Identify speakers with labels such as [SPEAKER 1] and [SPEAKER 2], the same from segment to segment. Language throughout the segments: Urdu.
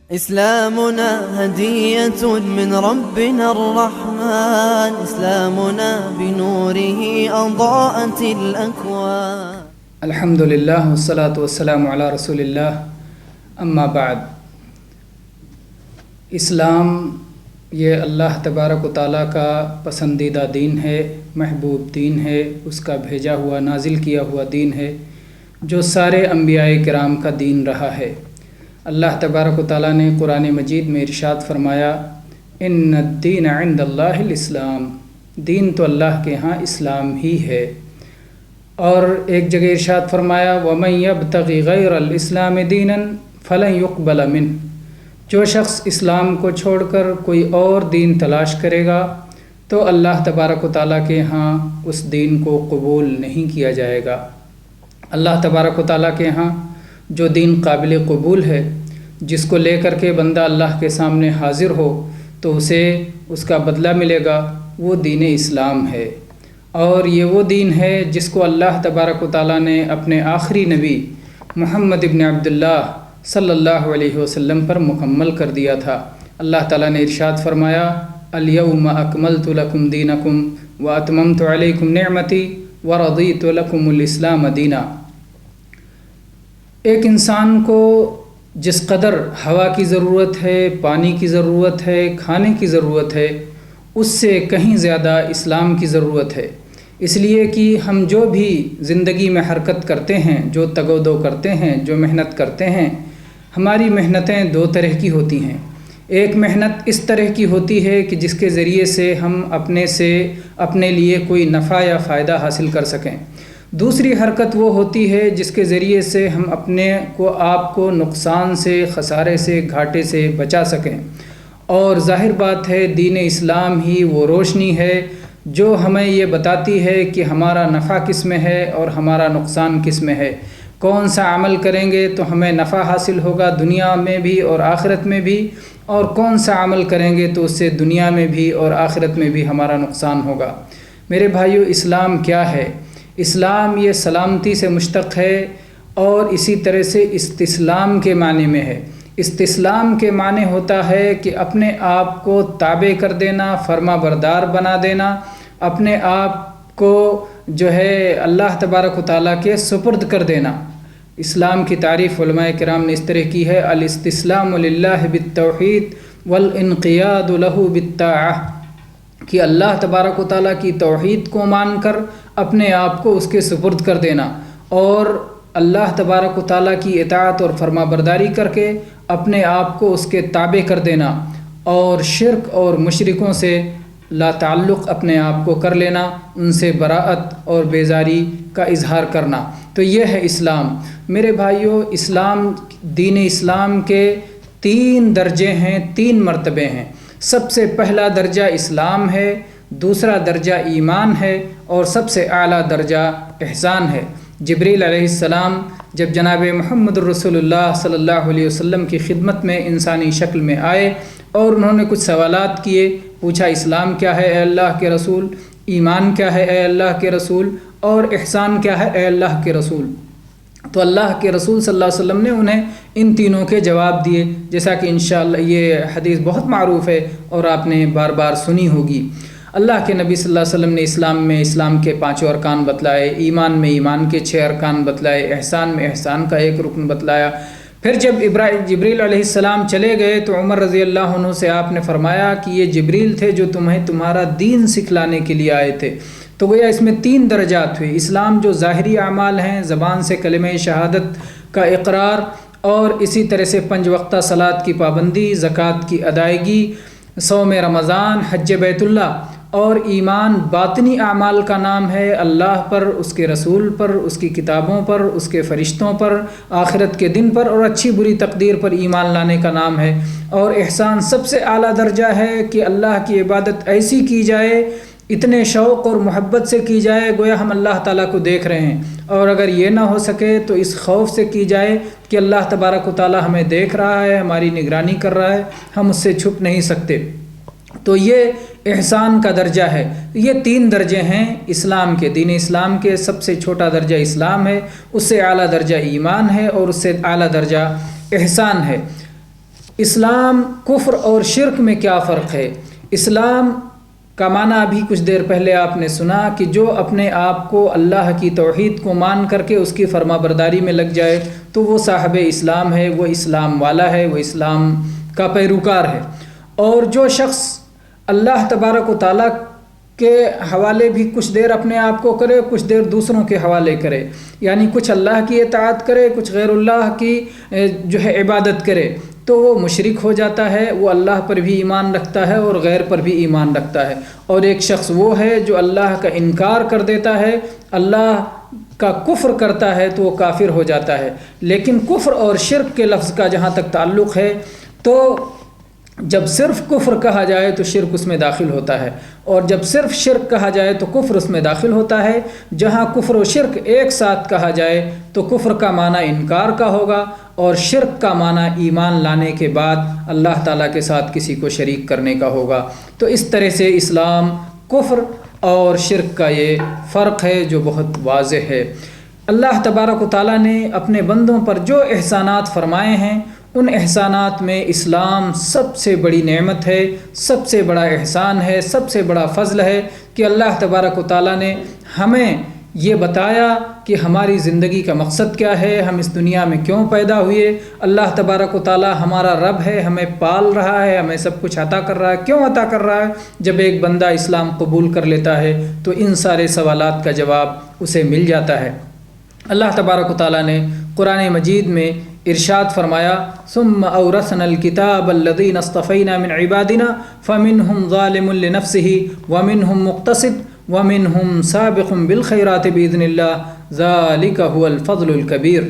[SPEAKER 1] إسلامنا هدية من ربنا الرحمن، إسلامنا بنوره أضاءت الأكوان.
[SPEAKER 2] الحمد للہ والصلاة والسلام علی رسول اللہ، اما بعد. اسلام یہ اللہ تبارک و تعالیٰ کا پسندیدہ دین ہے، محبوب دین ہے، اس کا بھیجا ہوا نازل کیا ہوا دین ہے، جو سارے انبیاء کرام کا دین رہا ہے. اللہ تبارک و تعالیٰ نے قرآن مجید میں ارشاد فرمایا، ان الدین عند اللہ الاسلام، دین تو اللہ کے ہاں اسلام ہی ہے. اور ایک جگہ ارشاد فرمایا، وَمَن يَبْتَغِ غَيْرَ الْإِسْلَامِ دِينًا فَلَن يُقْبَلَ مِنْهُ، جو شخص اسلام کو چھوڑ کر کوئی اور دین تلاش کرے گا تو اللہ تبارک و تعالیٰ کے ہاں اس دین کو قبول نہیں کیا جائے گا. اللہ تبارک و تعالیٰ کے ہاں جو دین قابل قبول ہے، جس کو لے کر کے بندہ اللہ کے سامنے حاضر ہو تو اسے اس کا بدلہ ملے گا، وہ دین اسلام ہے. اور یہ وہ دین ہے جس کو اللہ تبارک و تعالیٰ نے اپنے آخری نبی محمد ابن عبداللہ صلی اللہ علیہ وسلم پر مکمل کر دیا تھا. اللہ تعالیٰ نے ارشاد فرمایا، الیوم اکملت لکم دینکم واتممت علیکم نعمتی ورضیت لکم الاسلام دینا. ایک انسان کو جس قدر ہوا کی ضرورت ہے، پانی کی ضرورت ہے، کھانے کی ضرورت ہے، اس سے کہیں زیادہ اسلام کی ضرورت ہے. اس لیے کہ ہم جو بھی زندگی میں حرکت کرتے ہیں، جو تگ و دو کرتے ہیں، جو محنت کرتے ہیں، ہماری محنتیں دو طرح کی ہوتی ہیں. ایک محنت اس طرح کی ہوتی ہے کہ جس کے ذریعے سے ہم اپنے لیے کوئی نفع یا فائدہ حاصل کر سکیں. دوسری حرکت وہ ہوتی ہے جس کے ذریعے سے ہم آپ کو نقصان سے، خسارے سے، گھاٹے سے بچا سکیں. اور ظاہر بات ہے دین اسلام ہی وہ روشنی ہے جو ہمیں یہ بتاتی ہے کہ ہمارا نفع کس میں ہے اور ہمارا نقصان کس میں ہے. کون سا عمل کریں گے تو ہمیں نفع حاصل ہوگا دنیا میں بھی اور آخرت میں بھی، اور کون سا عمل کریں گے تو اس سے دنیا میں بھی اور آخرت میں بھی ہمارا نقصان ہوگا. میرے بھائیو، اسلام کیا ہے؟ اسلام یہ سلامتی سے مشتق ہے اور اسی طرح سے استسلام کے معنی میں ہے. استسلام کے معنی ہوتا ہے کہ اپنے آپ کو تابع کر دینا، فرما بردار بنا دینا، اپنے آپ کو جو ہے اللہ تبارک و تعالیٰ کے سپرد کر دینا. اسلام کی تعریف علماء کرام نے اس طرح کی ہے، الاستسلام للہ بالتوحید والانقیاد لہ بالطاعہ، کہ اللہ تبارک و تعالیٰ کی توحید کو مان کر اپنے آپ کو اس کے سپرد کر دینا، اور اللہ تبارک و تعالیٰ کی اطاعت اور فرما برداری کر کے اپنے آپ کو اس کے تابع کر دینا، اور شرک اور مشرکوں سے لا تعلق اپنے آپ کو کر لینا، ان سے براءت اور بیزاری کا اظہار کرنا. تو یہ ہے اسلام. میرے بھائیوں، دین اسلام کے 3 درجے ہیں، 3 مرتبے ہیں. سب سے پہلا درجہ اسلام ہے، دوسرا درجہ ایمان ہے، اور سب سے اعلیٰ درجہ احسان ہے. جبریل علیہ السلام جب جناب محمد رسول اللہ صلی اللہ علیہ وسلم کی خدمت میں انسانی شکل میں آئے اور انہوں نے کچھ سوالات کیے، پوچھا اسلام کیا ہے اے اللہ کے رسول، ایمان کیا ہے اے اللہ کے رسول، اور احسان کیا ہے اے اللہ کے رسول. تو اللہ کے رسول صلی اللہ علیہ وسلم نے انہیں ان تینوں کے جواب دیے، جیسا کہ انشاءاللہ یہ حدیث بہت معروف ہے اور آپ نے بار بار سنی ہوگی. اللہ کے نبی صلی اللہ علیہ وسلم نے اسلام کے 5 ارکان بتلائے، ایمان میں ایمان کے 6 ارکان بتلائے، احسان میں احسان کا 1 رکن بتلایا. پھر جب جبریل علیہ السلام چلے گئے تو عمر رضی اللہ عنہ سے آپ نے فرمایا کہ یہ جبریل تھے جو تمہارا دین سکھلانے کے لیے آئے تھے. تو گویا اس میں 3 درجات ہوئے. اسلام جو ظاہری اعمال ہیں، زبان سے کلمہ شہادت کا اقرار، اور اسی طرح سے 5 وقتہ صلاۃ کی پابندی، زکوٰۃ کی ادائیگی، صوم رمضان، حج بیت اللہ. اور ایمان باطنی اعمال کا نام ہے، اللہ پر، اس کے رسول پر، اس کی کتابوں پر، اس کے فرشتوں پر، آخرت کے دن پر اور اچھی بری تقدیر پر ایمان لانے کا نام ہے. اور احسان سب سے اعلیٰ درجہ ہے کہ اللہ کی عبادت ایسی کی جائے، اتنے شوق اور محبت سے کی جائے گویا ہم اللہ تعالیٰ کو دیکھ رہے ہیں، اور اگر یہ نہ ہو سکے تو اس خوف سے کی جائے کہ اللہ تبارک و تعالیٰ ہمیں دیکھ رہا ہے، ہماری نگرانی کر رہا ہے، ہم اس سے چھپ نہیں سکتے. تو یہ احسان کا درجہ ہے. یہ 3 درجے ہیں اسلام کے. دین اسلام کے سب سے چھوٹا درجہ اسلام ہے، اس سے اعلیٰ درجہ ایمان ہے، اور اس سے اعلیٰ درجہ احسان ہے. اسلام کفر اور شرک میں کیا فرق ہے؟ اسلام کا معنی ابھی کچھ دیر پہلے آپ نے سنا کہ جو اپنے آپ کو اللہ کی توحید کو مان کر کے اس کی فرما برداری میں لگ جائے تو وہ صاحب اسلام ہے، وہ اسلام والا ہے، وہ اسلام کا پیروکار ہے۔ اور جو شخص اللہ تبارک و تعالیٰ کے حوالے بھی کچھ دیر اپنے آپ کو کرے، کچھ دیر دوسروں کے حوالے کرے، یعنی کچھ اللہ کی اطاعت کرے، کچھ غیر اللہ کی جو ہے عبادت کرے، تو وہ مشرک ہو جاتا ہے۔ وہ اللہ پر بھی ایمان رکھتا ہے اور غیر پر بھی ایمان رکھتا ہے۔ اور ایک شخص وہ ہے جو اللہ کا انکار کر دیتا ہے، اللہ کا کفر کرتا ہے، تو وہ کافر ہو جاتا ہے۔ لیکن کفر اور شرک کے لفظ کا جہاں تک تعلق ہے تو جب صرف کفر کہا جائے تو شرک اس میں داخل ہوتا ہے، اور جب صرف شرک کہا جائے تو کفر اس میں داخل ہوتا ہے۔ جہاں کفر و شرک ایک ساتھ کہا جائے تو کفر کا معنی انکار کا ہوگا اور شرک کا معنی ایمان لانے کے بعد اللہ تعالیٰ کے ساتھ کسی کو شریک کرنے کا ہوگا۔ تو اس طرح سے اسلام کفر اور شرک کا یہ فرق ہے جو بہت واضح ہے۔ اللہ تبارک و تعالیٰ نے اپنے بندوں پر جو احسانات فرمائے ہیں ان احسانات میں اسلام سب سے بڑی نعمت ہے، سب سے بڑا احسان ہے، سب سے بڑا فضل ہے کہ اللہ تبارک و تعالیٰ نے ہمیں یہ بتایا کہ ہماری زندگی کا مقصد کیا ہے، ہم اس دنیا میں کیوں پیدا ہوئے۔ اللہ تبارک و تعالیٰ ہمارا رب ہے، ہمیں پال رہا ہے، ہمیں سب کچھ عطا کر رہا ہے۔ کیوں عطا کر رہا ہے؟ جب ایک بندہ اسلام قبول کر لیتا ہے تو ان سارے سوالات کا جواب اسے مل جاتا ہے۔ اللہ تبارک و تعالیٰ نے قرآن مجید میں ارشاد فرمایا ثم اورثنا الكتاب الذين اصطفينا من عبادنا فمنهم ظالم لنفسه ومنهم مقتصد ومنهم سابق بالخيرات باذن الله ذلك هو الفضل الكبير۔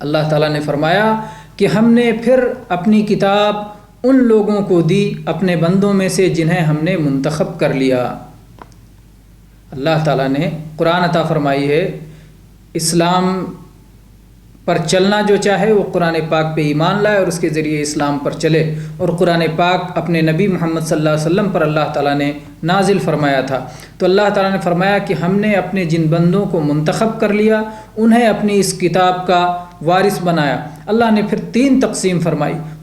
[SPEAKER 2] اللہ تعالیٰ نے فرمایا کہ ہم نے پھر اپنی کتاب ان لوگوں کو دی اپنے بندوں میں سے جنہیں ہم نے منتخب کر لیا۔ اللہ تعالیٰ نے قرآن عطا فرمائی ہے، اسلام پر چلنا جو چاہے وہ قرآن پاک پہ ایمان لائے اور اس کے ذریعے اسلام پر چلے۔ اور قرآن پاک اپنے نبی محمد صلی اللہ علیہ وسلم پر اللہ تعالیٰ نے نازل فرمایا تھا۔ تو اللہ تعالیٰ نے فرمایا کہ ہم نے اپنے جن بندوں کو منتخب کر لیا انہیں اپنی اس کتاب کا وارث بنایا۔ اللہ نے پھر 3 تقسیم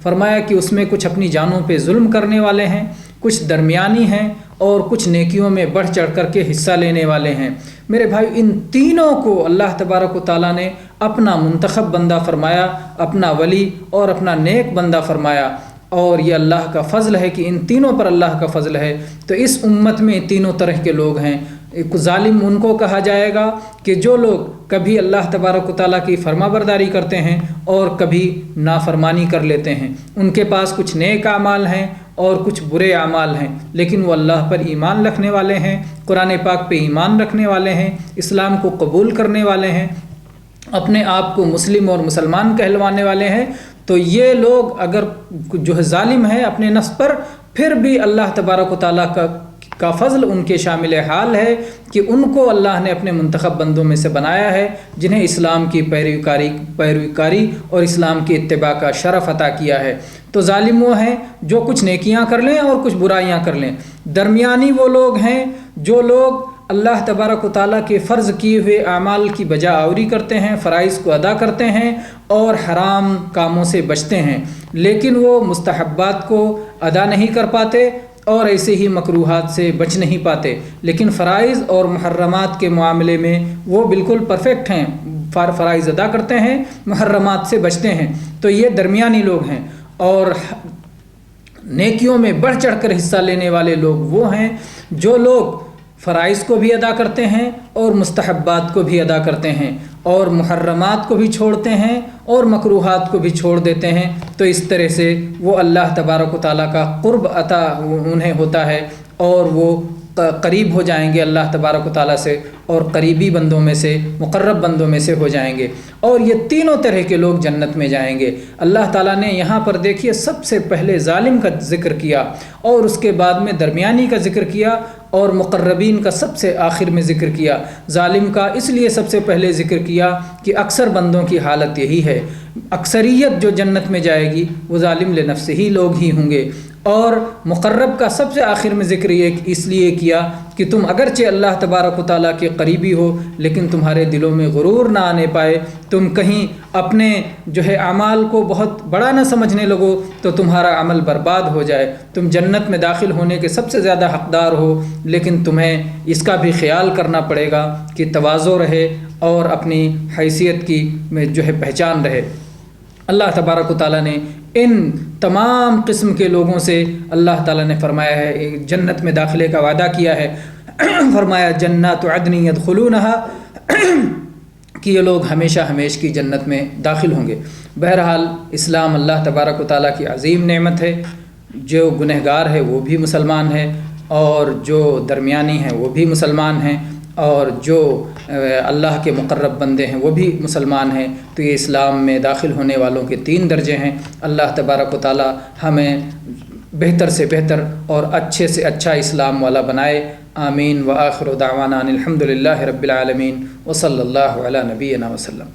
[SPEAKER 2] فرمایا کہ اس میں کچھ اپنی جانوں پہ ظلم کرنے والے ہیں، کچھ درمیانی ہیں اور کچھ نیکیوں میں بڑھ چڑھ کر کے حصہ لینے والے ہیں۔ میرے بھائی ان تینوں کو اللہ تبارک و تعالیٰ نے اپنا منتخب بندہ فرمایا، اپنا ولی اور اپنا نیک بندہ فرمایا، اور یہ اللہ کا فضل ہے کہ ان تینوں پر اللہ کا فضل ہے۔ تو اس امت میں تینوں طرح کے لوگ ہیں۔ ایک ظالم ان کو کہا جائے گا کہ جو لوگ کبھی اللہ تبارک و تعالیٰ کی فرما برداری کرتے ہیں اور کبھی نافرمانی کر لیتے ہیں۔ ان کے پاس کچھ نیک اعمال ہیں اور کچھ برے اعمال ہیں، لیکن وہ اللہ پر ایمان رکھنے والے ہیں، قرآن پاک پہ ایمان رکھنے والے ہیں، اسلام کو قبول کرنے والے ہیں، اپنے آپ کو مسلم اور مسلمان کہلوانے والے ہیں۔ تو یہ لوگ اگر جو ہے ظالم ہیں اپنے نفس پر، پھر بھی اللہ تبارک و تعالیٰ کا فضل ان کے شامل حال ہے کہ ان کو اللہ نے اپنے منتخب بندوں میں سے بنایا ہے جنہیں اسلام کی پیروکاری اور اسلام کی اتباع کا شرف عطا کیا ہے۔ تو ظالم وہ ہیں جو کچھ نیکیاں کر لیں اور کچھ برائیاں کر لیں۔ درمیانی وہ لوگ ہیں جو لوگ اللہ تبارک و تعالیٰ کے فرض کیے ہوئے اعمال کی بجا آوری کرتے ہیں، فرائض کو ادا کرتے ہیں اور حرام کاموں سے بچتے ہیں، لیکن وہ مستحبات کو ادا نہیں کر پاتے اور ایسے ہی مکروہات سے بچ نہیں پاتے، لیکن فرائض اور محرمات کے معاملے میں وہ بالکل پرفیکٹ ہیں، فرائض ادا کرتے ہیں، محرمات سے بچتے ہیں۔ تو یہ درمیانی لوگ ہیں۔ اور نیکیوں میں بڑھ چڑھ کر حصہ لینے والے لوگ وہ ہیں جو لوگ فرائض کو بھی ادا کرتے ہیں اور مستحبات کو بھی ادا کرتے ہیں اور محرمات کو بھی چھوڑتے ہیں اور مکروہات کو بھی چھوڑ دیتے ہیں۔ تو اس طرح سے وہ اللہ تبارک و تعالیٰ کا قرب عطا انہیں ہوتا ہے اور وہ قریب ہو جائیں گے اللہ تبارک و تعالیٰ سے، اور قریبی بندوں میں سے، مقرب بندوں میں سے ہو جائیں گے، اور یہ تینوں طرح کے لوگ جنت میں جائیں گے۔ اللہ تعالیٰ نے یہاں پر دیکھیے سب سے پہلے ظالم کا ذکر کیا اور اس کے بعد میں درمیانی کا ذکر کیا اور مقربین کا سب سے آخر میں ذکر کیا۔ ظالم کا اس لیے سب سے پہلے ذکر کیا کہ اکثر بندوں کی حالت یہی ہے، اکثریت جو جنت میں جائے گی وہ ظالم لنفسہ ہی لوگ ہی ہوں گے، اور مقرب کا سب سے آخر میں ذکر یہ اس لیے کیا کہ تم اگرچہ اللہ تبارک و تعالیٰ کے قریبی ہو لیکن تمہارے دلوں میں غرور نہ آنے پائے، تم کہیں اپنے جو ہے اعمال کو بہت بڑا نہ سمجھنے لگو تو تمہارا عمل برباد ہو جائے۔ تم جنت میں داخل ہونے کے سب سے زیادہ حقدار ہو، لیکن تمہیں اس کا بھی خیال کرنا پڑے گا کہ تواضع رہے اور اپنی حیثیت کی میں جو ہے پہچان رہے۔ اللہ تبارک و تعالیٰ نے ان تمام قسم کے لوگوں سے اللہ تعالیٰ نے فرمایا ہے، جنت میں داخلے کا وعدہ کیا ہے، فرمایا جنات عدن یدخلونہا، کہ یہ لوگ ہمیشہ ہمیش کی جنت میں داخل ہوں گے۔ بہرحال اسلام اللہ تبارک و تعالیٰ کی عظیم نعمت ہے، جو گنہگار ہے وہ بھی مسلمان ہے، اور جو درمیانی ہیں وہ بھی مسلمان ہیں، اور جو اللہ کے مقرب بندے ہیں وہ بھی مسلمان ہیں۔ تو یہ اسلام میں داخل ہونے والوں کے 3 درجے ہیں۔ اللہ تبارک و تعالی ہمیں بہتر سے بہتر اور اچھے سے اچھا اسلام والا بنائے۔ آمین۔ وآخر دعوانا ان الحمد للہ رب العالمین، وصلی اللہ علی نبینا وسلم۔